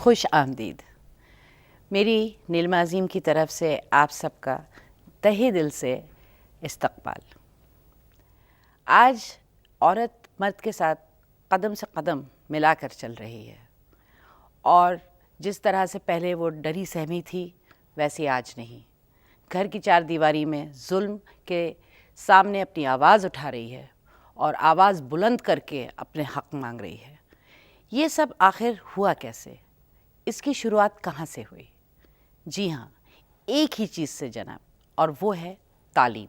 खुश आमदीद। मेरी नीलमा अज़ीम की तरफ से आप सबका तहे दिल से इस्तकबाल। आज औरत मर्द के साथ कदम से कदम मिलाकर चल रही है और जिस तरह से पहले वो डरी सहमी थी वैसे आज नहीं। घर की चार दीवारी में जुल्म के सामने अपनी आवाज़ उठा रही है और आवाज़ बुलंद करके अपने हक़ मांग रही है। ये सब आखिर हुआ कैसे? इसकी शुरुआत कहाँ से हुई? जी हाँ, एक ही चीज़ से जनाब, और वो है तालीम,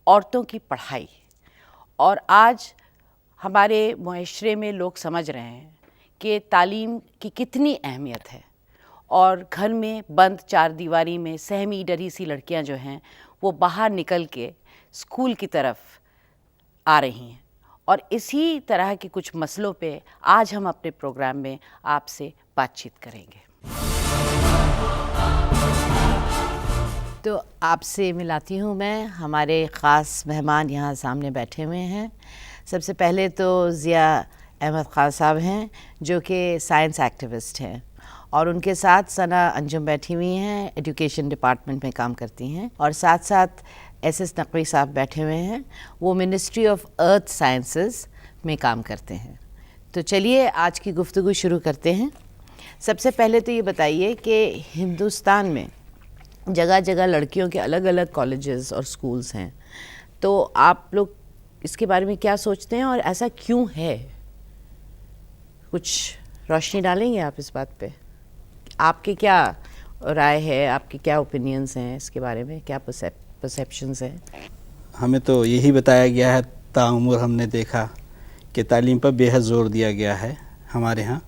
औरतों की पढ़ाई। और आज हमारे मुआशरे में लोग समझ रहे हैं कि तालीम की कितनी अहमियत है और घर में बंद चार दीवारी में सहमी डरी सी लड़कियां जो हैं वो बाहर निकल के स्कूल की तरफ आ रही हैं। और इसी तरह के कुछ मसलों पे आज हम अपने प्रोग्राम में आपसे बातचीत करेंगे। तो आपसे मिलाती हूँ मैं, हमारे ख़ास मेहमान यहाँ सामने बैठे हुए हैं। सबसे पहले तो ज़िया अहमद खान साहब हैं जो कि साइंस एक्टिविस्ट हैं और उनके साथ सना अंजुम बैठी हुई हैं, एजुकेशन डिपार्टमेंट में काम करती हैं। और साथ साथ एस नकवी साहब बैठे हुए हैं, वो मिनिस्ट्री ऑफ अर्थ साइंसेस में काम करते हैं। तो चलिए आज की गुफ्तगू शुरू करते हैं। सबसे पहले तो ये बताइए कि हिंदुस्तान में जगह जगह लड़कियों के अलग अलग कॉलेजेस और स्कूल्स हैं, तो आप लोग इसके बारे में क्या सोचते हैं और ऐसा क्यों है? कुछ रोशनी डालेंगे आप इस बात पे? आपकी क्या राय है, आपके क्या ओपिनियंस हैं इसके बारे में, क्या परसेप्शंस हैं? हमें तो यही बताया गया है, ताउम्र हमने देखा कि तालीम पर बेहद ज़ोर दिया गया है हमारे यहाँ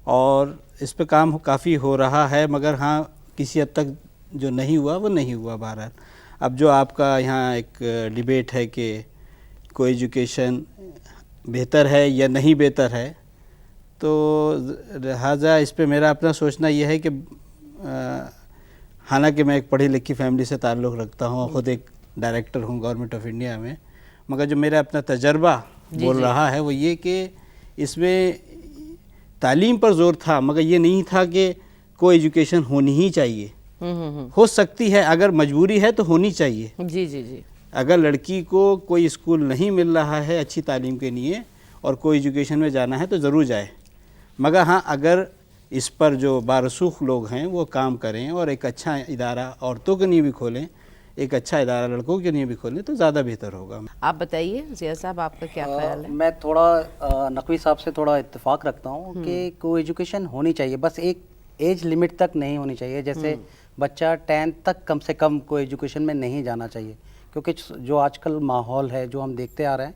और इस पर काम काफ़ी हो रहा है, मगर हाँ किसी हद तक जो नहीं हुआ वो नहीं हुआ। बहरहाल अब जो आपका यहाँ एक डिबेट है कि कोई एजुकेशन बेहतर है या नहीं बेहतर है, तो लिहाजा इस पे मेरा अपना सोचना यह है कि हालांकि मैं एक पढ़ी लिखी फैमिली से ताल्लुक़ रखता हूँ, ख़ुद एक डायरेक्टर हूँ गवर्नमेंट ऑफ इंडिया में, मगर जो मेरा अपना तजर्बा बोल रहा है वो ये कि इसमें तालीम पर ज़ोर था, मगर ये नहीं था कि कोई एजुकेशन होनी ही चाहिए। हो सकती है, अगर मजबूरी है तो होनी चाहिए। जी जी जी। अगर लड़की को कोई स्कूल नहीं मिल रहा है अच्छी तालीम के लिए और कोई एजुकेशन में जाना है तो ज़रूर जाए, मगर हाँ अगर इस पर जो बारसूख लोग हैं वो काम करें और एक अच्छा इदारा औरतों के लिए भी खोलें, एक अच्छा इदारा लड़कों के लिए भी खोलें तो ज़्यादा बेहतर होगा। आप बताइए ज़िया साहब, आपका क्या ख्याल है? मैं थोड़ा नकवी साहब से थोड़ा इत्तेफाक रखता हूँ कि को एजुकेशन होनी चाहिए, बस एक एज लिमिट तक नहीं होनी चाहिए। जैसे बच्चा 10th तक कम से कम को एजुकेशन में नहीं जाना चाहिए, क्योंकि जो आजकल माहौल है जो हम देखते आ रहे हैं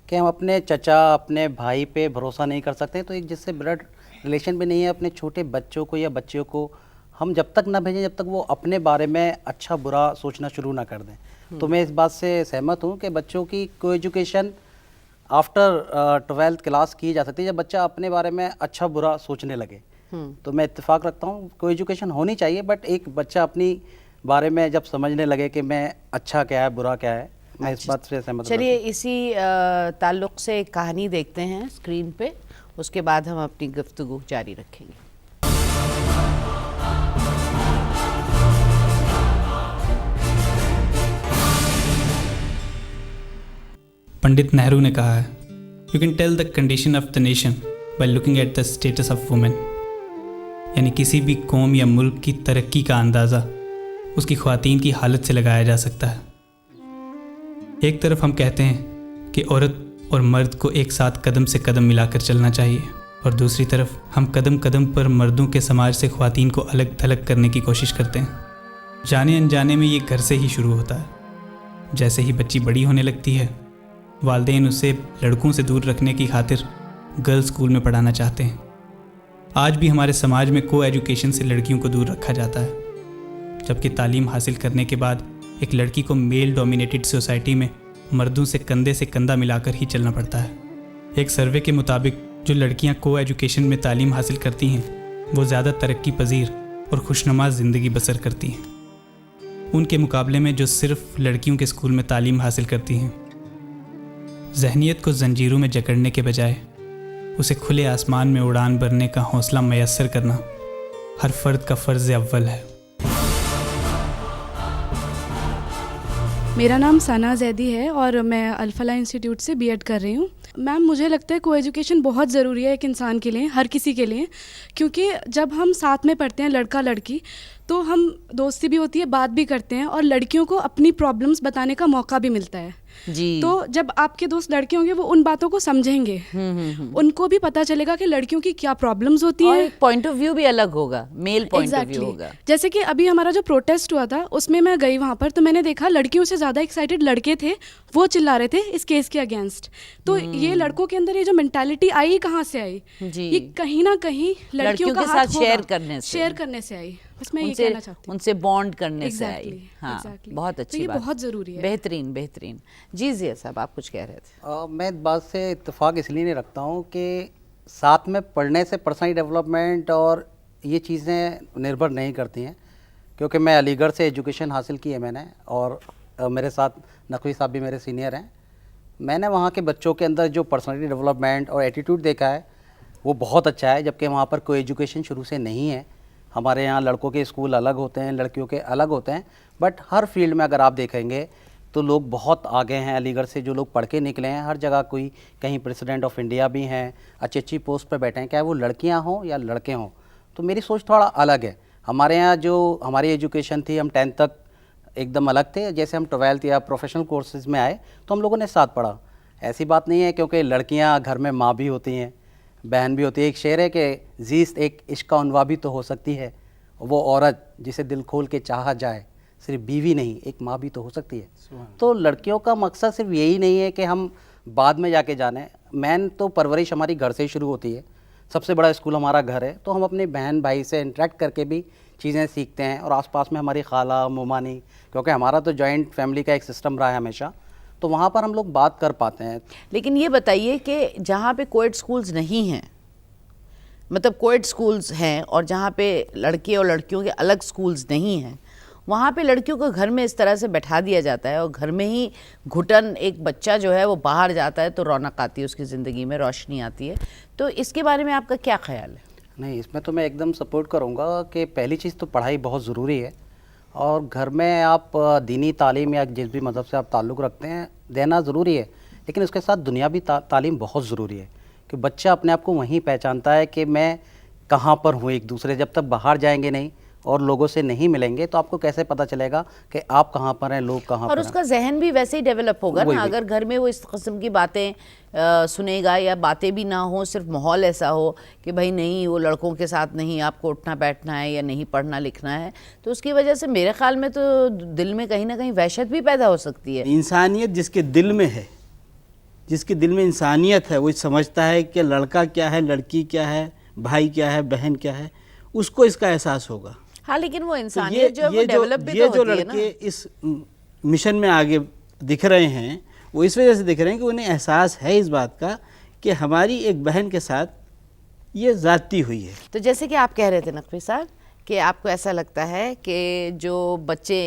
कि हम अपने चचा अपने भाई पे भरोसा नहीं कर सकते, तो एक जिससे ब्लड रिलेशन भी नहीं है, अपने छोटे बच्चों को या बच्चियों को हम जब तक ना भेजें जब तक वो अपने बारे में अच्छा बुरा सोचना शुरू ना कर दें। तो मैं इस बात से सहमत हूँ कि बच्चों की को एजुकेशन आफ्टर 12th क्लास की जा सकती है, जब बच्चा अपने बारे में अच्छा बुरा सोचने लगे। तो मैं इत्तेफाक रखता हूँ को एजुकेशन होनी चाहिए, बट एक बच्चा अपनी बारे में जब समझने लगे कि मैं अच्छा क्या है बुरा क्या है, मैं इस बात से सहमत हूँ। चलिए इसी ताल्लुक़ से एक कहानी देखते हैं स्क्रीन पे, उसके बाद हम अपनी गुफ्तगू जारी रखेंगे। पंडित नेहरू ने कहा है, you can tell the condition of the nation by looking at the status of women. यानी किसी भी कौम या मुल्क की तरक्की का अंदाज़ा उसकी ख्वातीन की हालत से लगाया जा सकता है। एक तरफ हम कहते हैं कि औरत और मर्द को एक साथ कदम से कदम मिलाकर चलना चाहिए, और दूसरी तरफ हम कदम कदम पर मर्दों के समाज से ख्वातीन को अलग थलग करने की कोशिश करते हैं। जाने अनजाने में ये घर से ही शुरू होता है। जैसे ही बच्ची बड़ी होने लगती है, वालिदैन उसे लड़कों से दूर रखने की खातिर गर्ल्स स्कूल में पढ़ाना चाहते हैं। आज भी हमारे समाज में को एजुकेशन से लड़कियों को दूर रखा जाता है, जबकि तालीम हासिल करने के बाद एक लड़की को मेल डोमिनेटेड सोसाइटी में मर्दों से कंधा मिलाकर ही चलना पड़ता है। एक सर्वे के मुताबिक जो लड़कियां को एजुकेशन में तालीम हासिल करती हैं वो ज़्यादा तरक्की पजीर और खुशनुमा ज़िंदगी बसर करती हैं उनके मुकाबले में जो सिर्फ लड़कियों के स्कूल में तालीम हासिल करती हैं। जहनियत को जंजीरों में जकड़ने के बजाय उसे खुले आसमान में उड़ान भरने का हौसला मैसर करना हर फर्द का फ़र्ज़ अव्वल है। मेरा नाम सना जैदी है और मैं अल्फला इंस्टीट्यूट से बीएड कर रही हूँ। मैम, मुझे लगता है को एजुकेशन बहुत ज़रूरी है एक इंसान के लिए, हर किसी के लिए, क्योंकि जब हम साथ में पढ़ते हैं लड़का लड़की तो हम दोस्ती भी होती है, बात भी करते हैं और लड़कियों को अपनी प्रॉब्लम्स बताने का मौका भी मिलता है। जी। तो जब आपके दोस्त लड़के होंगे वो उन बातों को समझेंगे, उनको भी पता चलेगा कि लड़कियों की क्या प्रॉब्लम्स होती और हैं। एक पॉइंट ऑफ व्यू भी अलग होगा, मेल पॉइंट ऑफ व्यू होगा। जैसे कि अभी हमारा जो प्रोटेस्ट हुआ था उसमें मैं गई वहाँ पर, तो मैंने देखा लड़कियों से ज़्यादा एक्साइटेड लड़के थे, वो चिल्ला रहे थे इस केस के अगेंस्ट। तो ये लड़कों के अंदर ये जो मेंटालिटी आई कहाँ से आई? जी। ये कहीं ना कहीं लड़कियों के का साथ हाथ होगा, शेयर करने से आई। बस मैं ये कहना चाहती हूँ, उनसे बॉन्ड करने से आई। हाँ, exactly. बहुत तो अच्छी ये बात, बहुत ज़रूरी है। बेहतरीन बेहतरीन। जी जिया साहब, आप कुछ कह रहे थे। मैं इस बात से इत्तेफाक इसलिए नहीं रखता हूँ कि साथ में पढ़ने से पर्सनल डेवलपमेंट और ये चीज़ें निर्भर नहीं करती हैं, क्योंकि मैं अलीगढ़ से एजुकेशन हासिल की है मैंने, और मेरे साथ नकवी साहब भी मेरे सीनियर हैं। मैंने वहाँ के बच्चों के अंदर जो पर्सनैलिटी डेवलपमेंट और एटीट्यूड देखा है वो बहुत अच्छा है, जबकि वहाँ पर कोई एजुकेशन शुरू से नहीं है। हमारे यहाँ लड़कों के स्कूल अलग होते हैं, लड़कियों के अलग होते हैं, बट हर फील्ड में अगर आप देखेंगे तो लोग बहुत आगे हैं। अलीगढ़ से जो लोग पढ़ के निकले हैं, हर जगह कोई कहीं प्रेसिडेंट ऑफ इंडिया भी हैं, अच्छी अच्छी पोस्ट पर बैठे हैं, चाहे वो लड़कियां हों या लड़के हों। तो मेरी सोच थोड़ा अलग है। हमारे यहाँ जो हमारी एजुकेशन थी, हम 10th तक एकदम अलग थे। जैसे हम 12th या प्रोफेशनल कोर्सेज़ में आए तो हम लोगों ने साथ पढ़ा। ऐसी बात नहीं है, क्योंकि लड़कियाँ घर में माँ भी होती हैं, बहन भी होती है। एक शेर है कि जीस्त एक इश्क अनवा भी तो हो सकती है, वो औरत जिसे दिल खोल के चाहा जाए, सिर्फ बीवी नहीं एक माँ भी तो हो सकती है। तो लड़कियों का मकसद सिर्फ यही नहीं है कि हम बाद में जाके जाने। मैन तो परवरिश हमारी घर से ही शुरू होती है। सबसे बड़ा स्कूल हमारा घर है, तो हम अपने बहन भाई से इंटरेक्ट करके भी चीज़ें सीखते हैं। और आसपास में हमारी खाला मोमानी, क्योंकि हमारा तो जॉइंट फैमिली का एक सिस्टम रहा है हमेशा, तो वहाँ पर हम लोग बात कर पाते हैं। लेकिन ये बताइए कि जहाँ पे कोएड स्कूल्स नहीं हैं, मतलब कोएड स्कूल्स हैं और जहाँ पे लड़के और लड़कियों के अलग स्कूल्स नहीं हैं, वहाँ पे लड़कियों को घर में इस तरह से बैठा दिया जाता है और घर में ही घुटन, एक बच्चा जो है वो बाहर जाता है तो रौनक आती है उसकी ज़िंदगी में, रोशनी आती है। तो इसके बारे में आपका क्या ख्याल है? नहीं, इसमें तो मैं एकदम सपोर्ट करूँगा कि पहली चीज़ तो पढ़ाई बहुत ज़रूरी है, और घर में आप दीनी तालीम या जिस भी मज़हब से आप ताल्लुक़ रखते हैं देना ज़रूरी है, लेकिन उसके साथ दुनियावी तालीम बहुत ज़रूरी है कि बच्चा अपने आप को वहीं पहचानता है कि मैं कहाँ पर हूँ। एक दूसरे जब तक बाहर जाएंगे नहीं और लोगों से नहीं मिलेंगे तो आपको कैसे पता चलेगा कि आप कहाँ पर हैं, लोग कहाँ पर हैं। और उसका जहन भी वैसे ही डेवलप होगा ना, अगर घर में वो इस किस्म की बातें सुनेगा या बातें भी ना हो, सिर्फ माहौल ऐसा हो कि भाई नहीं वो लड़कों के साथ नहीं, आपको उठना बैठना है या नहीं पढ़ना लिखना है, तो उसकी वजह से मेरे ख्याल में तो दिल में कहीं ना कहीं वहशत भी पैदा हो सकती है। इंसानियत जिसके दिल में है, जिसके दिल में इंसानियत है, वो समझता है कि लड़का क्या है, लड़की क्या है, भाई क्या है, बहन क्या है, उसको इसका एहसास होगा। हाँ, लेकिन वो तो इंसानियत जो है वो डेवलप भी तो जो होती है ना। लड़के इस मिशन में आगे दिख रहे हैं वो इस वजह से दिख रहे हैं कि उन्हें एहसास है इस बात का कि हमारी एक बहन के साथ ये ज़्यादती हुई है। तो जैसे कि आप कह रहे थे नकवी साहब कि आपको ऐसा लगता है कि जो बच्चे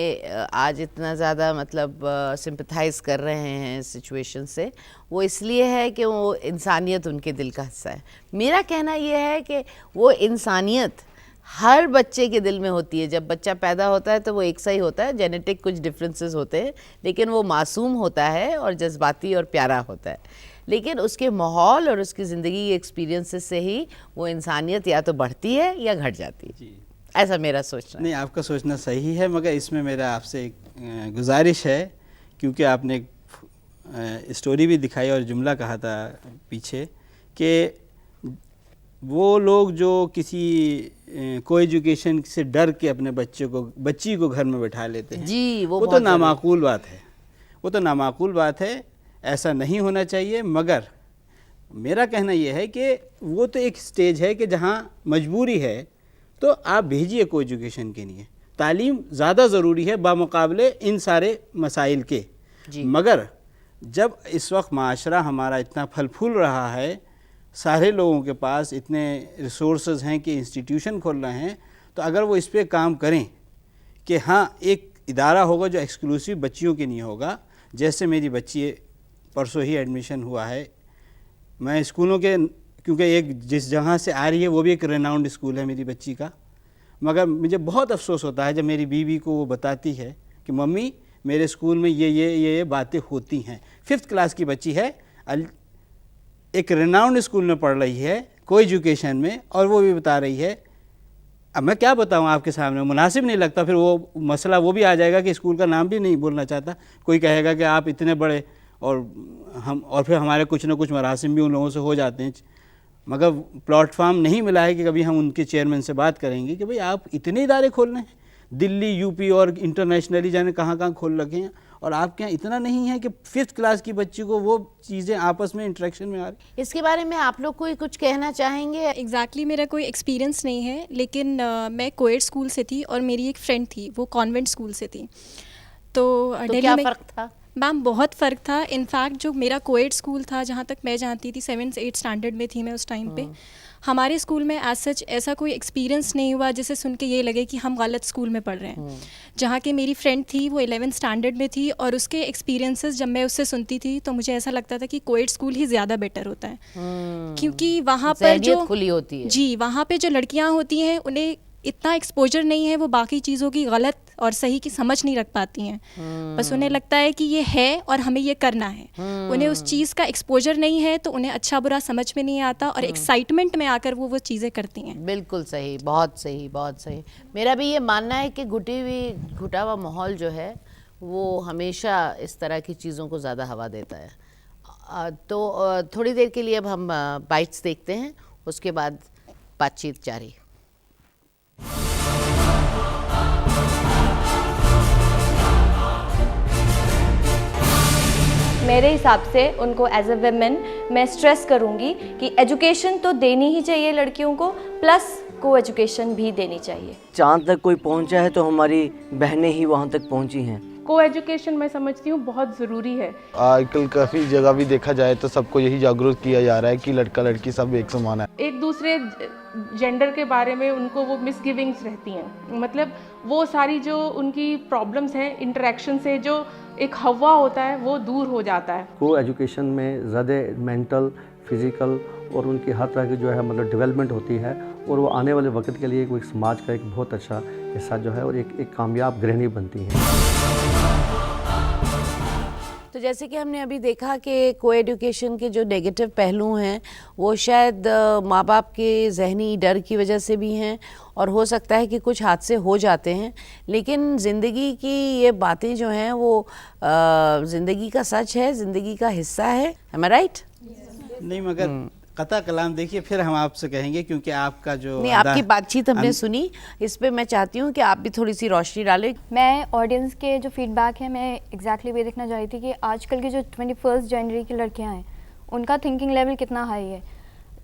आज इतना ज़्यादा मतलब सिंपथाइज़ कर रहे हैं सिचुएशन से, वो इसलिए है कि वो इंसानियत उनके दिल का हिस्सा है। मेरा कहना ये है कि वो इंसानियत हर बच्चे के दिल में होती है। जब बच्चा पैदा होता है तो वो एक सा ही होता है, जेनेटिक कुछ डिफरेंसेस होते हैं, लेकिन वो मासूम होता है और जज्बाती और प्यारा होता है। लेकिन उसके माहौल और उसकी ज़िंदगी के एक्सपीरियंसेस से ही वो इंसानियत या तो बढ़ती है या घट जाती है। ऐसा मेरा सोचना है। नहीं, आपका सोचना सही है, मगर इसमें मेरा आपसे एक गुजारिश है, क्योंकि आपने एक स्टोरी भी दिखाई और जुमला कहा था पीछे कि वो लोग जो किसी को एजुकेशन से डर के अपने बच्ची को घर में बैठा लेते हैं, जी, वो तो नामाकूल बात है। वो तो नामाकूल बात है, ऐसा नहीं होना चाहिए। मगर मेरा कहना यह है कि वो तो एक स्टेज है कि जहाँ मजबूरी है तो आप भेजिए को एजुकेशन के लिए। तालीम ज़्यादा ज़रूरी है बामुकाबले इन सारे मसाइल के। मगर जब इस वक्त माशरा हमारा इतना फल फूल रहा है, सारे लोगों के पास इतने रिसोर्सेज हैं कि इंस्टीट्यूशन खोल रहे हैं, तो अगर वो इस पे काम करें कि हाँ एक इदारा होगा जो एक्सक्लूसिव बच्चियों के लिए होगा। जैसे मेरी बच्ची परसों ही एडमिशन हुआ है, मैं स्कूलों के क्योंकि एक जिस जगह से आ रही है वो भी एक रेनाउंड स्कूल है मेरी बच्ची का। मगर मुझे बहुत अफसोस होता है जब मेरी बीवी को वो बताती है कि मम्मी मेरे स्कूल में ये बातें होती हैं। 5th क्लास की बच्ची है, एक रेनाउंड स्कूल में पढ़ रही है, को एजुकेशन में, और वो भी बता रही है। अब मैं क्या बताऊं आपके सामने, मुनासिब नहीं लगता। फिर वो मसला वो भी आ जाएगा कि स्कूल का नाम भी नहीं बोलना चाहता। कोई कहेगा कि आप इतने बड़े, और फिर हमारे कुछ ना कुछ मरासिम भी उन लोगों से हो जाते हैं। मगर प्लेटफॉर्म नहीं मिला है कि कभी हम उनके चेयरमैन से बात करेंगे कि भाई आप इतने इदारे खोल रहे हैं, दिल्ली, यूपी और इंटरनेशनली जाने कहाँ कहाँ खोल रखे हैं, और आपके यहाँ इतना नहीं है कि 5th क्लास की बच्ची को वो चीज़ें आपस में इंटरेक्शन में आ रही। इसके बारे में आप लोग कोई कुछ कहना चाहेंगे? एग्जैक्टली मेरा कोई एक्सपीरियंस नहीं है, लेकिन मैं कोएड स्कूल से थी और मेरी एक फ्रेंड थी, वो कॉन्वेंट स्कूल से थी। तो दिल्ली क्या में फ़र्क था? मैम बहुत फ़र्क था। इनफैक्ट जो मेरा कोएड स्कूल था, जहाँ तक मैं जानती थी 7th 8th स्टैंडर्ड में थी मैं उस टाइम पे, हमारे स्कूल में एज सच ऐसा कोई एक्सपीरियंस नहीं हुआ जिसे सुन के ये लगे कि हम गलत स्कूल में पढ़ रहे हैं। जहाँ की मेरी फ्रेंड थी वो 11th स्टैंडर्ड में थी, और उसके एक्सपीरियंसेस जब मैं उससे सुनती थी तो मुझे ऐसा लगता था कि कोएड स्कूल ही ज़्यादा बेटर होता है, क्योंकि वहाँ पर जो खुली होती है। जी, वहाँ पे जो लड़कियाँ होती हैं उन्हें इतना एक्सपोजर नहीं है, वो बाकी चीज़ों की गलत और सही की समझ नहीं रख पाती हैं। बस उन्हें लगता है कि ये है और हमें ये करना है। उन्हें उस चीज़ का एक्सपोजर नहीं है, तो उन्हें अच्छा बुरा समझ में नहीं आता, और एक्साइटमेंट में आकर वो चीज़ें करती हैं। बिल्कुल सही, बहुत सही, बहुत सही। मेरा भी ये मानना है कि घुटा हुआ माहौल जो है वो हमेशा इस तरह की चीज़ों को ज़्यादा हवा देता है। तो थोड़ी देर के लिए अब हम बाइट्स देखते हैं, उसके बाद बातचीत जारी। मेरे हिसाब से उनको एज अ वुमेन मैं स्ट्रेस करूँगी कि एजुकेशन तो देनी ही चाहिए लड़कियों को, प्लस को एजुकेशन भी देनी चाहिए। जहाँ तक कोई पहुँचा है तो हमारी बहनें ही वहाँ तक पहुँची हैं। को एजुकेशन मैं समझती हूँ बहुत ज़रूरी है। आजकल काफ़ी जगह भी देखा जाए तो सबको यही जागरूक किया जा रहा है कि लड़का लड़की सब एक समान है। एक दूसरे जेंडर के बारे में उनको वो मिसगिविंग्स रहती हैं, मतलब वो सारी जो उनकी प्रॉब्लम्स हैं इंटरेक्शन से, जो एक हवा होता है वो दूर हो जाता है। को एजुकेशन में ज़्यादा मेंटल, फिज़िकल और उनकी हर तरह की जो है मतलब डेवलपमेंट होती है, और वो आने वाले वक्त के लिए एक समाज का एक बहुत अच्छा हिस्सा जो है और एक कामयाब गृहिणी बनती हैं। तो जैसे कि हमने अभी देखा कि को एजुकेशन के जो नेगेटिव पहलू हैं वो शायद माँ बाप के जहनी डर की वजह से भी हैं, और हो सकता है कि कुछ हादसे हो जाते हैं, लेकिन ज़िंदगी की ये बातें जो हैं वो ज़िंदगी का सच है, ज़िंदगी का हिस्सा है। am I right? नहीं, मगर कता कलाम देखिए, फिर हम आपसे कहेंगे, क्योंकि आपका जो नहीं, आपकी बातचीत हमने सुनी, इस पे मैं चाहती हूँ कि आप भी थोड़ी सी रोशनी डालें। मैं ऑडियंस के जो फीडबैक है मैं एग्जैक्टली ये देखना चाह रही थी कि आजकल की जो 21st जनवरी की लड़कियां हैं उनका थिंकिंग लेवल कितना हाई है।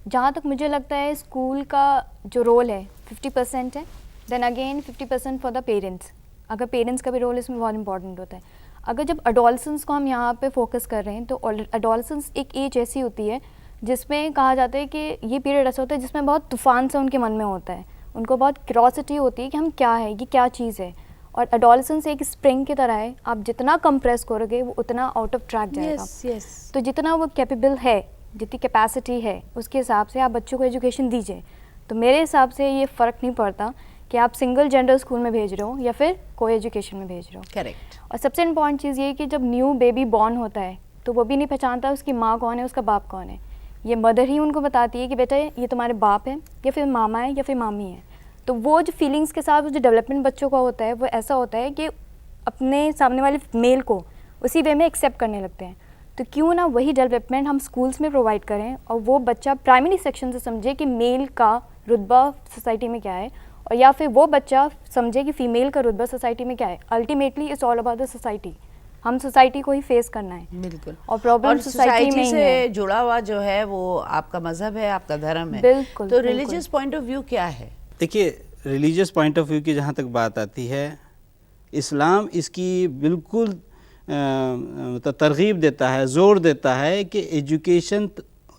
जहाँ तक मुझे लगता है स्कूल का जो रोल है 50% है, then again 50% for the parents. अगर पेरेंट्स का भी रोल इसमें बहुत इंपॉर्टेंट होता है। अगर जब अडोलसेंस को हम यहाँ पे फोकस कर रहे हैं तो अडोलसेंस एक एज ऐसी होती है जिसमें कहा जाता है कि ये पीरियड ऐसा होता है जिसमें बहुत तूफान सा उनके मन में होता है, उनको बहुत क्यूरोसिटी होती है कि हम क्या है, ये क्या चीज़ है। और एडोलसेंस एक स्प्रिंग की तरह है, आप जितना कंप्रेस करोगे वो उतना आउट ऑफ ट्रैक जाएगा। तो जितना वो कैपेबल है, जितनी कैपेसिटी है, उसके हिसाब से आप बच्चों को एजुकेशन दीजिए। तो मेरे हिसाब से ये फ़र्क नहीं पड़ता कि आप सिंगल जेंडर स्कूल में भेज रहे हो या फिर को एजुकेशन में भेज रहे हो। करेक्ट। और सबसे इम्पॉर्टेंट चीज़ ये है कि जब न्यू बेबी बॉर्न होता है तो वो भी नहीं पहचानता उसकी माँ कौन है, उसका बाप कौन है। ये मदर ही उनको बताती है कि बेटा ये तुम्हारे बाप है या फिर मामा है या फिर मामी है। तो वो जो फीलिंग्स के साथ वो जो डेवलपमेंट बच्चों का होता है वो ऐसा होता है कि अपने सामने वाले मेल को उसी वे में एक्सेप्ट करने लगते हैं। तो क्यों ना वही डेवलपमेंट हम स्कूल्स में प्रोवाइड करें और वो बच्चा प्राइमरी सेक्शन से समझे कि मेल का रुतबा सोसाइटी में क्या है, और या फिर वो बच्चा समझे कि फ़ीमेल का रुतबा सोसाइटी में क्या है। Ultimately it's all about the society. हम सोसाइटी को ही फेस करना है। बिल्कुल। और प्रॉब्लम सोसाइटी में से जुड़ा हुआ जो है वो आपका मजहब है, आपका धर्म है। बिल्कुल। तो रिलीजियस पॉइंट ऑफ व्यू क्या है? देखिए, रिलीजियस पॉइंट ऑफ व्यू की जहाँ तक बात आती है, इस्लाम इसकी बिल्कुल तरगीब देता है, ज़ोर देता है कि एजुकेशन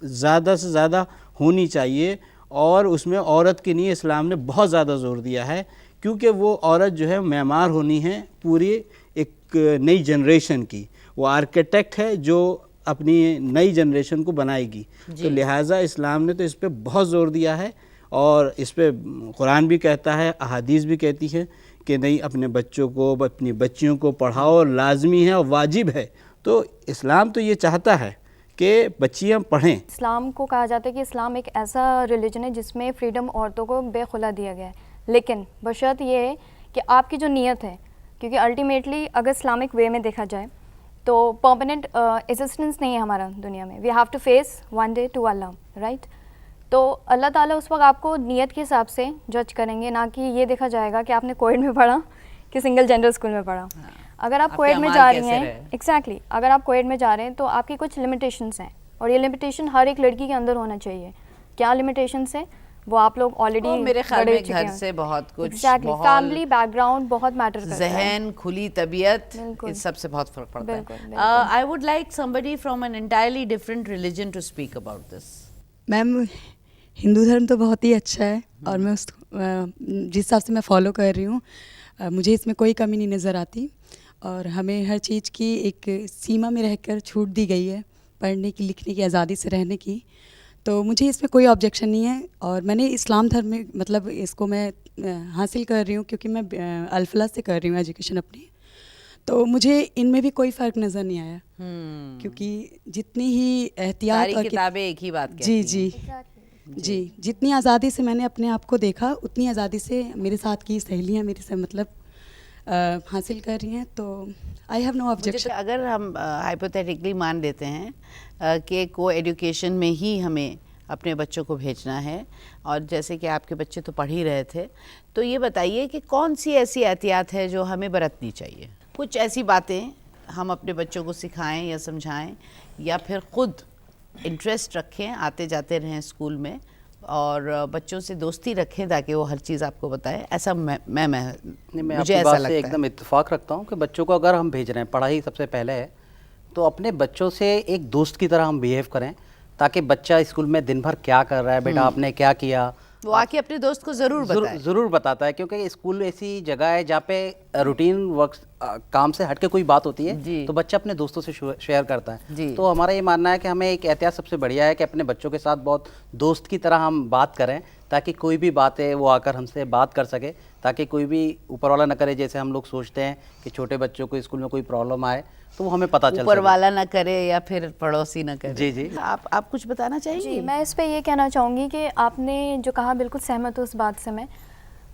ज़्यादा से ज़्यादा होनी चाहिए, और उसमें औरत के लिए इस्लाम ने बहुत ज़्यादा ज़ोर दिया है, क्योंकि वो औरत जो है मेमार होनी है पूरी एक नई जनरेशन की। वो आर्किटेक्ट है जो अपनी नई जनरेशन को बनाएगी। तो लिहाजा इस्लाम ने तो इस पर बहुत ज़ोर दिया है और इस पर कुरान भी कहता है, अहादीस भी कहती है कि नहीं, अपने बच्चों को, अपनी बच्चियों को पढ़ाओ, लाजमी है और वाजिब है। तो इस्लाम तो ये चाहता है कि बच्चियाँ पढ़ें। इस्लाम को कहा जाता है कि इस्लाम एक ऐसा रिलीजन है जिसमें फ्रीडम औरतों को बेखुला दिया गया है, लेकिन बशर्त ये है कि आपकी जो नीयत है, क्योंकि अल्टीमेटली अगर इस्लामिक वे में देखा जाए तो परमानेंट एग्जिस्टेंस नहीं है हमारा दुनिया में। We have to face one day to Allah, right. तो अल्लाह ताला उस वक्त आपको नीयत के हिसाब से जज करेंगे, ना कि ये देखा जाएगा कि आपने कोएड में पढ़ा कि सिंगल जेंडर स्कूल में पढ़ा। अगर आप कोएड में जा रही हैं, एग्जैक्टली, अगर आप कोएड में जा रहे हैं तो आपकी कुछ लिमिटेशंस हैं, और ये लिमिटेशन हर एक लड़की के अंदर होना चाहिए। क्या लिमिटेशंस है वो आप लोग ऑलरेडी मेरे ख्याल में घर से बहुत कुछ, फैमिली बैकग्राउंड बहुत मैटर करता है, ज़हन, खुली तबीयत, इस सब से बहुत फर्क पड़ता है। I would like somebody from an entirely different religion to speak about this. Ma'am, Hindu धर्म तो बहुत ही अच्छा है और मैं उस जिस हिसाब से मैं फॉलो कर रही हूँ, मुझे इसमें कोई कमी नहीं नज़र आती, और हमें हर चीज़ की एक सीमा में रहकर छूट दी गई है, पढ़ने की, लिखने की, आज़ादी से रहने की। तो मुझे इसमें कोई ऑब्जेक्शन नहीं है, और मैंने इस्लाम धर्म में मतलब इसको मैं हासिल कर रही हूँ क्योंकि मैं अल-फलाह से कर रही हूँ एजुकेशन अपनी। तो मुझे इनमें भी कोई फ़र्क नज़र नहीं आया, क्योंकि जितनी ही एहतियात सारी किताबें एक ही बात कहती जी हैं। जी जी, जितनी आज़ादी से मैंने अपने आप को देखा, उतनी आज़ादी से मेरे साथ की सहेलियाँ मेरे से मतलब हासिल कर रही हैं। तो आई हैव नो ऑब्जेक्शन। अगर हम हाइपोथेटिकली मान लेते हैं कि को एजुकेशन में ही हमें अपने बच्चों को भेजना है, और जैसे कि आपके बच्चे तो पढ़ ही रहे थे, तो ये बताइए कि कौन सी ऐसी एहतियात है जो हमें बरतनी चाहिए? कुछ ऐसी बातें हम अपने बच्चों को सिखाएं या समझाएं, या फिर ख़ुद इंटरेस्ट रखें, आते जाते रहें स्कूल में, और बच्चों से दोस्ती रखें ताकि वो हर चीज़ आपको बताएं। ऐसा मैं मुझे ऐसा लगता है। एकदम इत्तेफाक रखता हूँ कि बच्चों को अगर हम भेज रहे हैं, पढ़ाई सबसे पहले है, तो अपने बच्चों से एक दोस्त की तरह हम बिहेव करें, ताकि बच्चा स्कूल में दिन भर क्या कर रहा है, बेटा आपने क्या किया, वो आके अपने दोस्त को ज़रूर बताता है। क्योंकि स्कूल ऐसी जगह है जहाँ पे रूटीन वर्क काम से हट के कोई बात होती है तो बच्चा अपने दोस्तों से शेयर करता है। तो हमारा ये मानना है कि हमें एक एहतियात सबसे बढ़िया है कि अपने बच्चों के साथ बहुत दोस्त की तरह हम बात करें, ताकि कोई भी बात है वो आकर हमसे बात कर सके, ताकि कोई भी ऊपर वाला न करे। जैसे हम लोग सोचते हैं कि छोटे बच्चों को स्कूल में कोई प्रॉब्लम आए तो वो हमें पता चल, ऊपर वाला न करे या फिर पड़ोसी न करे। जी जी, आप कुछ बताना चाहेंगे? जी, मैं इस पे ये कहना चाहूँगी कि आपने जो कहा बिल्कुल सहमत हूँ उस बात से मैं।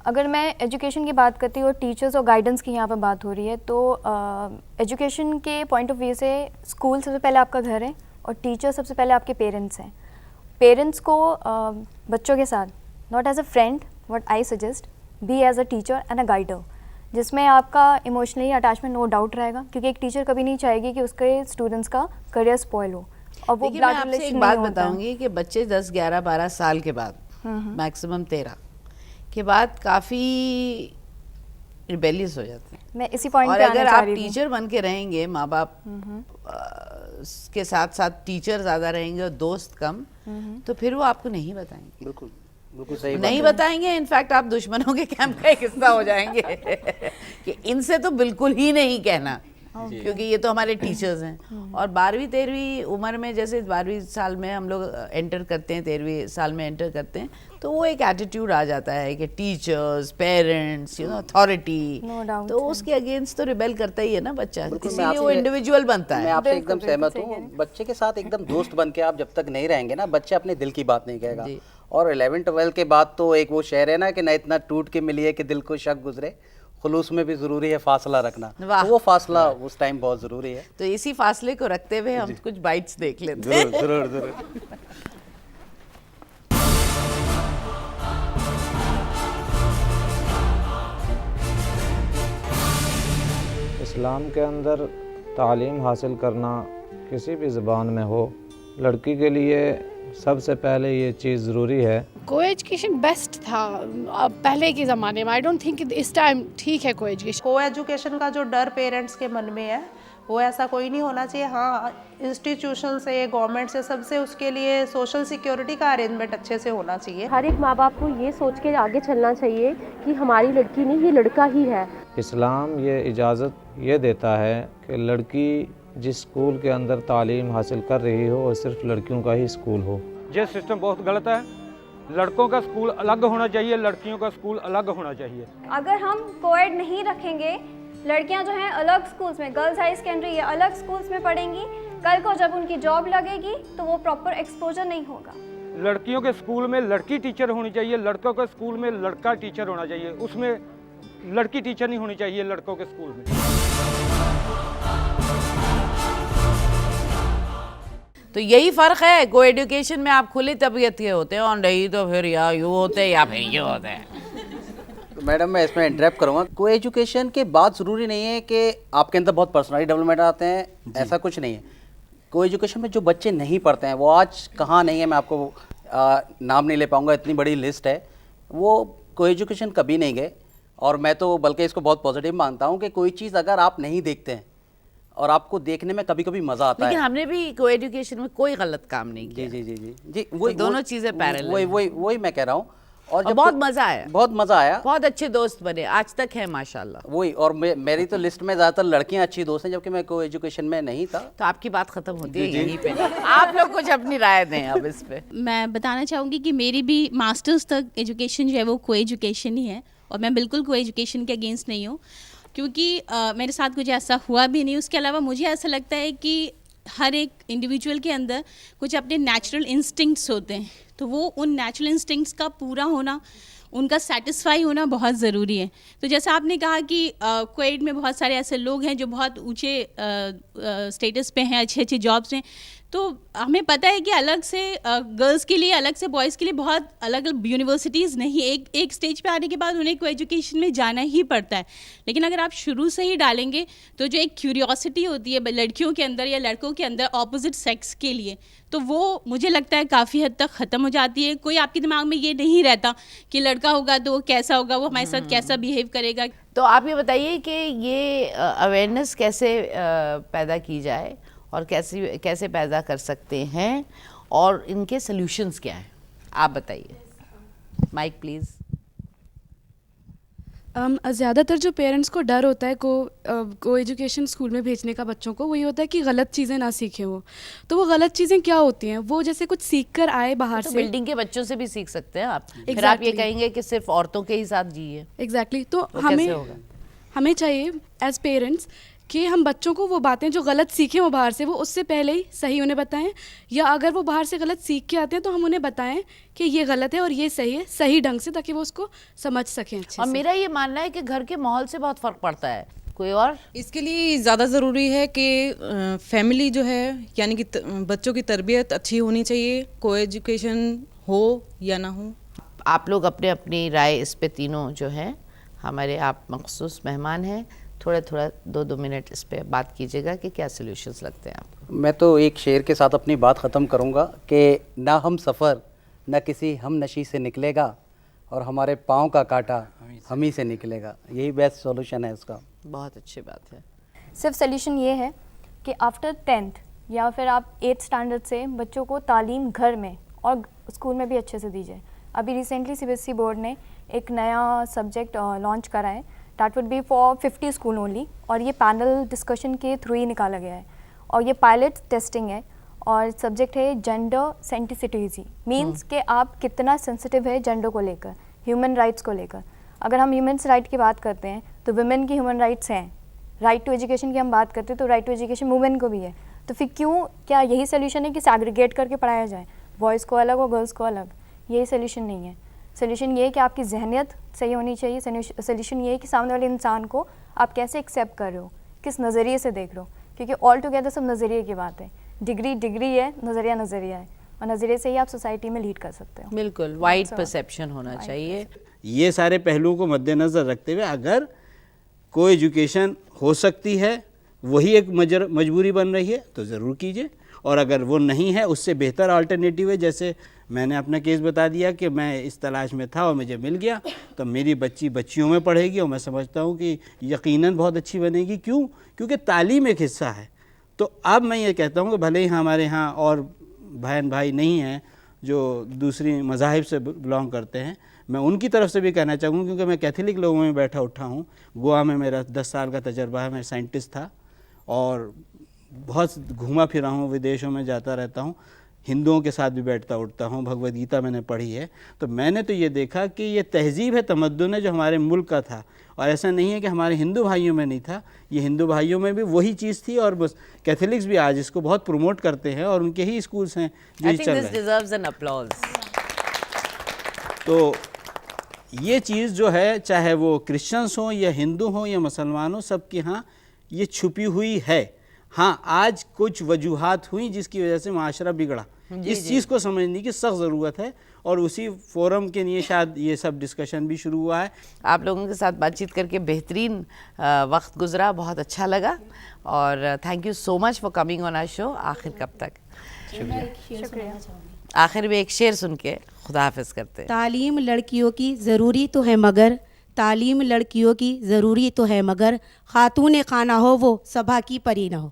अगर मैं एजुकेशन की बात करती हूँ और टीचर्स और गाइडेंस की यहाँ पर बात हो रही है, तो एजुकेशन के पॉइंट ऑफ व्यू से स्कूल सबसे पहले आपका घर है, और टीचर सबसे पहले आपके पेरेंट्स हैं। पेरेंट्स को बच्चों के साथ not as a friend, what I suggest, be as a teacher and a guider, जिसमें आपका इमोशनली अटैचमेंट नो डाउट रहेगा, क्योंकि एक टीचर कभी नहीं चाहेगी कि उसके स्टूडेंट्स का करियर स्पॉइल हो। और वो मैं आपसे एक बात बताऊंगी कि बच्चे 10, 11, 12 साल के बाद, मैक्सिमम 13 के बाद काफ़ी रिबेलियस हो जाते हैं। मैं इसी पॉइंट और पे अगर आना चाह आप रही थी। टीचर बन के रहेंगे, माँ बाप के साथ साथ टीचर ज़्यादा रहेंगे और दोस्त कम, तो फिर वो आपको नहीं बताएंगे। बिल्कुल बिल्कुल सही नहीं बताएंगे। इनफैक्ट आप दुश्मनों के कैंप का एक हिस्सा हो जाएंगे कि इनसे तो बिल्कुल ही नहीं कहना, क्योंकि ये तो हमारे टीचर्स हैं। और 12वीं 13वीं उम्र में, जैसे 12वीं साल में हम लोग एंटर करते हैं, 13वीं साल में एंटर करते हैं, तो वो एक एटीट्यूड आ जाता है कि टीचर्स, पेरेंट्स, अथॉरिटी, तो उसके अगेंस्ट तो रिबेल करता ही है ना बच्चा, इसीलिए वो इंडिविजुअल बनता है। मैं आपसे एकदम सहमत हूँ। बच्चे के साथ एकदम दोस्त बन के आप जब तक नहीं रहेंगे ना, बच्चा अपने दिल की बात नहीं कहेगा। और 11-12 के बाद तो एक वो शेर है ना कि न इतना टूट के मिली है कि दिल को शक गुजरे, खुलूस में भी ज़रूरी है फासला रखना। तो वो फासला उस टाइम बहुत ज़रूरी है। तो इसी फासले को रखते हुए हम कुछ बाइट्स देख लेते हैं। ज़रूर ज़रूर। इस्लाम के अंदर तालीम हासिल करना किसी भी ज़बान में हो, लड़की के लिए सबसे पहले ये चीज़ ज़रूरी है। को एजुकेशन बेस्ट था पहले के ज़माने में। आई डोंट थिंक इस टाइम ठीक है को एजुकेशन। को एजुकेशन का जो डर पेरेंट्स के मन में है वो ऐसा कोई नहीं होना चाहिए। हाँ, इंस्टीट्यूशन से, गवर्नमेंट से, सबसे उसके लिए सोशल सिक्योरिटी का अरेंजमेंट अच्छे से होना चाहिए। हर एक माँ बाप को ये सोच के आगे चलना चाहिए कि हमारी लड़की नहीं, ये लड़का ही है। इस्लाम ये इजाज़त ये देता है कि लड़की जिस स्कूल के अंदर तालीम हासिल कर रही हो और सिर्फ लड़कियों का ही स्कूल हो। ये सिस्टम बहुत गलत है। लड़कों का स्कूल अलग होना चाहिए, लड़कियों का स्कूल अलग होना चाहिए। अगर हम कोएड नहीं रखेंगे, लड़कियां जो हैं अलग स्कूल्स में, गर्ल्स हाई सेकेंडरी या अलग स्कूल्स में पढ़ेंगी, कल को जब उनकी जॉब लगेगी तो वो प्रॉपर एक्सपोजर नहीं होगा। लड़कियों के स्कूल में लड़की टीचर होनी चाहिए, लड़कों के स्कूल में लड़का टीचर होना चाहिए। उसमें लड़की टीचर नहीं होनी चाहिए लड़कों के स्कूल में। तो यही फ़र्क है। को एजुकेशन में आप खुली तबीयत के होते हैं और नहीं तो फिर या यूँ होते हैं या फिर ये होते हैं। तो मैडम मैं इसमें इंटरप्ट करूँगा। को एजुकेशन के बाद ज़रूरी नहीं है कि आपके अंदर बहुत पर्सनैलिटी डेवलपमेंट आते हैं, ऐसा कुछ नहीं है। को एजुकेशन में जो बच्चे नहीं पढ़ते हैं वो आज कहाँ नहीं है, मैं आपको नाम नहीं ले पाऊँगा, इतनी बड़ी लिस्ट है। वो को एजुकेशन कभी नहीं गए, और मैं तो बल्कि इसको बहुत पॉजिटिव मानता हूँ कि कोई चीज़ अगर आप नहीं देखते हैं और आपको देखने में कभी कभी मज़ा आता है। लेकिन हमने भी को एजुकेशन में कोई गलत काम नहीं किया। जी जी जी जी जी वही तो दोनों चीज़ें पैरेलल। वही मैं कह रहा हूँ। और बहुत मज़ा आया, बहुत मज़ा आया, बहुत अच्छे दोस्त बने, आज तक है माशाल्लाह। वही, और मेरी तो लिस्ट में ज़्यादातर लड़कियां अच्छी दोस्त हैं, जबकि मैं को एजुकेशन में नहीं था। तो आपकी बात ख़त्म होती है यहीं पे। आप लोग कुछ अपनी राय दें अब इस पे। मैं बताना चाहूँगी कि मेरी भी मास्टर्स तक एजुकेशन जो है वो को एजुकेशन ही है, और मैं बिल्कुल को एजुकेशन के अगेंस्ट नहीं हूँ, क्योंकि मेरे साथ कुछ ऐसा हुआ भी नहीं। उसके अलावा मुझे ऐसा लगता है कि हर एक इंडिविजुअल के अंदर कुछ अपने नेचुरल इंस्टिंक्ट्स होते हैं, तो वो उन नेचुरल इंस्टिंक्ट्स का पूरा होना, उनका सेटिस्फाई होना बहुत ज़रूरी है। तो जैसा आपने कहा कि क्वेड में बहुत सारे ऐसे लोग हैं जो बहुत ऊंचे स्टेटस पे हैं, अच्छे अच्छे जॉब्स में, तो हमें पता है कि अलग से गर्ल्स के लिए, अलग से बॉयज़ के लिए बहुत अलग अलग यूनिवर्सिटीज़ नहीं, एक स्टेज पे आने के बाद उन्हें को एजुकेशन में जाना ही पड़ता है। लेकिन अगर आप शुरू से ही डालेंगे तो जो एक क्यूरियोसिटी होती है लड़कियों के अंदर या लड़कों के अंदर ऑपोजिट सेक्स के लिए, तो वो मुझे लगता है काफ़ी हद तक ख़त्म हो जाती है। कोई आपके दिमाग में ये नहीं रहता कि लड़का होगा तो वो कैसा होगा, वो हमारे साथ कैसा बिहेव करेगा। तो आप ये बताइए कि ये अवेयरनेस कैसे पैदा की जाए और कैसे पैदा कर सकते हैं, और इनके सॉल्यूशंस क्या हैं, आप बताइए। Mike please. ज़्यादातर जो पेरेंट्स को डर होता है को एजुकेशन स्कूल में भेजने का बच्चों को, वही होता है कि गलत चीज़ें ना सीखें वो। तो वो गलत चीज़ें क्या होती हैं? वो जैसे कुछ सीख कर आए बाहर तो से। बिल्डिंग के बच्चों से भी सीख सकते हैं आप। फिर आप ये कहेंगे कि सिर्फ औरतों के ही साथ जिए। एग्जैक्टली। तो हमें चाहिए एज पेरेंट्स कि हम बच्चों को वो बातें जो गलत सीखें वो बाहर से, वो उससे पहले ही सही उन्हें बताएं, या अगर वो बाहर से गलत सीख के आते हैं तो हम उन्हें बताएं कि ये गलत है और ये सही है, सही ढंग से, ताकि वो उसको समझ सकें अच्छे और से। मेरा ये मानना है कि घर के माहौल से बहुत फ़र्क पड़ता है। कोई और? इसके लिए ज़्यादा ज़रूरी है कि फैमिली जो है, यानी कि बच्चों की तरबियत अच्छी होनी चाहिए, को एजुकेशन हो या ना हो। आप लोग अपने अपनी राय इस पे तीनों जो हैं, हमारे आप मखसूस मेहमान हैं, थोड़ा 2-2 मिनट इस पे बात कीजिएगा कि क्या सॉल्यूशंस लगते हैं आपको। मैं तो एक शेर के साथ अपनी बात ख़त्म करूँगा कि ना हम सफ़र ना किसी हम नशी से निकलेगा, और हमारे पाँव का कांटा हम ही से निकलेगा। यही बेस्ट सॉल्यूशन है इसका। बहुत अच्छी बात है। सिर्फ सॉल्यूशन ये है कि आफ्टर 10th या फिर आप 8th स्टैंडर्ड से बच्चों को तालीम घर में और स्कूल में भी अच्छे से दीजिए। अभी रिसेंटली CBSE बोर्ड ने एक नया सब्जेक्ट लॉन्च करा है, that would be for 50 school only, और ये पैनल डिस्कशन के थ्रू ही निकाला गया है, और ये पायलट टेस्टिंग है, और सब्जेक्ट है जेंडर सेंसिटिविटी। मीन्स कि आप कितना सेंसिटिव है जेंडर को लेकर, ह्यूमन राइट्स को लेकर। अगर हम ह्यूमन राइट की बात करते हैं तो वुमेन की ह्यूमन राइट्स हैं, राइट टू एजुकेशन की हम बात करते हैं तो राइट टू एजुकेशन वुमेन को भी है। तो फिर क्या यही सोल्यूशन है कि सैग्रीगेट करके पढ़ाया जाए, बॉयज़ को अलग और गर्ल्स को अलग? यही सोल्यूशन नहीं है। सोल्यूशन ये है कि आपकी जहनियत सही होनी चाहिए। सोल्यूशन ये है कि सामने वाले इंसान को आप कैसे एक्सेप्ट कर रहे हो, किस नज़रिए से देख रहे हो, क्योंकि ऑल टुगेदर सब नज़रिए की बात है। डिग्री है, नज़रिया है, और नज़रिए से ही आप सोसाइटी में लीड कर सकते हो। बिल्कुल, वाइड परसेप्शन होना चाहिए। ये सारे पहलुओं को मद्देनज़र रखते हुए अगर को एजुकेशन हो सकती है, वही एक मजबूरी बन रही है, तो ज़रूर कीजिए। और अगर वो नहीं है, उससे बेहतर अल्टरनेटिव है। जैसे मैंने अपना केस बता दिया कि मैं इस तलाश में था और मुझे मिल गया, तो मेरी बच्चियों में पढ़ेगी, और मैं समझता हूँ कि यकीनन बहुत अच्छी बनेगी। क्यों? क्योंकि तालीम एक हिस्सा है। तो अब मैं ये कहता हूँ कि भले ही हमारे यहाँ और बहन भाई नहीं हैं जो दूसरी मज़ाहिब से बिलोंग करते हैं, मैं उनकी तरफ से भी कहना चाहूँगा, क्योंकि मैं कैथोलिक लोगों में बैठा उठा हूँ। गोवा में मेरा 10 साल का तजर्बा है, मैं साइंटिस्ट था, और बहुत घूमा फिरा हूँ, विदेशों में जाता रहता हूँ, हिंदुओं के साथ भी बैठता उठता हूँ, भगवद गीता मैंने पढ़ी है, तो मैंने तो ये देखा कि ये तहजीब है, तमद्दुन है जो हमारे मुल्क का था। और ऐसा नहीं है कि हमारे हिंदू भाइयों में नहीं था, ये हिंदू भाइयों में भी वही चीज़ थी। और बस कैथोलिक्स भी आज इसको बहुत प्रमोट करते हैं और उनके ही स्कूल्स हैं जो चल रहे हैं। तो ये चीज़ जो है, चाहे वो क्रिश्चियंस हों या हिंदू हों या मुसलमान हों, सबके यहाँ ये छुपी हुई है। हाँ, आज कुछ वजूहात हुई जिसकी वजह से माशरा बिगड़ा, इस चीज़ को समझने की सख्त ज़रूरत है और उसी फोरम के लिए शायद ये सब डिस्कशन भी शुरू हुआ है। आप लोगों के साथ बातचीत करके बेहतरीन वक्त गुजरा, बहुत अच्छा लगा और thank you so much for coming on our show. आखिर कब तक, शुक्रिया। आखिर में एक शेर सुन के खुदा हाफिज करते हैं। तालीम लड़कियों की ज़रूरी तो है मगर, तालीम लड़कियों की ज़रूरी तो है मगर, खातून खाना हो वो सभा की परी ना हो।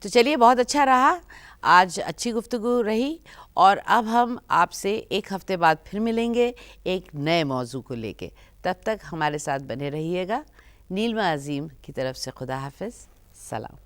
तो चलिए, बहुत अच्छा रहा, आज अच्छी गुफ्तगू रही और अब हम आपसे एक हफ्ते बाद फिर मिलेंगे एक नए मौजू को लेके। तब तक हमारे साथ बने रहिएगा। नीलमा अजीम की तरफ से खुदा हाफिज, सलाम।